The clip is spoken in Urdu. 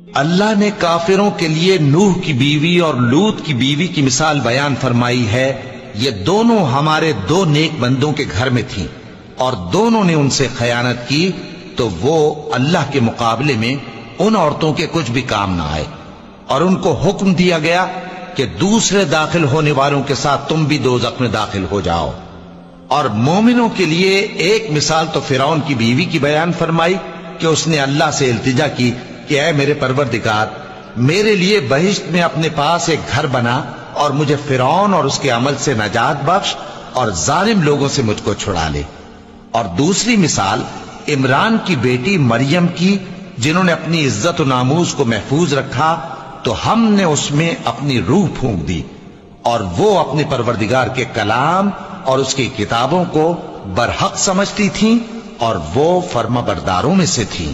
اللہ نے کافروں کے لیے نوح کی بیوی اور لوط کی بیوی کی مثال بیان فرمائی ہے۔ یہ دونوں ہمارے دو نیک بندوں کے گھر میں تھیں اور دونوں نے ان سے خیانت کی، تو وہ اللہ کے مقابلے میں ان عورتوں کے کچھ بھی کام نہ آئے، اور ان کو حکم دیا گیا کہ دوسرے داخل ہونے والوں کے ساتھ تم بھی دوزخ میں داخل ہو جاؤ۔ اور مومنوں کے لیے ایک مثال تو فرعون کی بیوی کی بیان فرمائی کہ اس نے اللہ سے التجا کی کہ اے میرے پروردگار، میرے لیے بہشت میں اپنے پاس ایک گھر بنا اور مجھے فرعون اور اس کے عمل سے نجات بخش اور ظالم لوگوں سے مجھ کو چھڑا لے۔ اور دوسری مثال عمران کی بیٹی مریم کی، جنہوں نے اپنی عزت و ناموس کو محفوظ رکھا تو ہم نے اس میں اپنی روح پھونک دی، اور وہ اپنے پروردگار کے کلام اور اس کی کتابوں کو برحق سمجھتی تھیں اور وہ فرما برداروں میں سے تھیں۔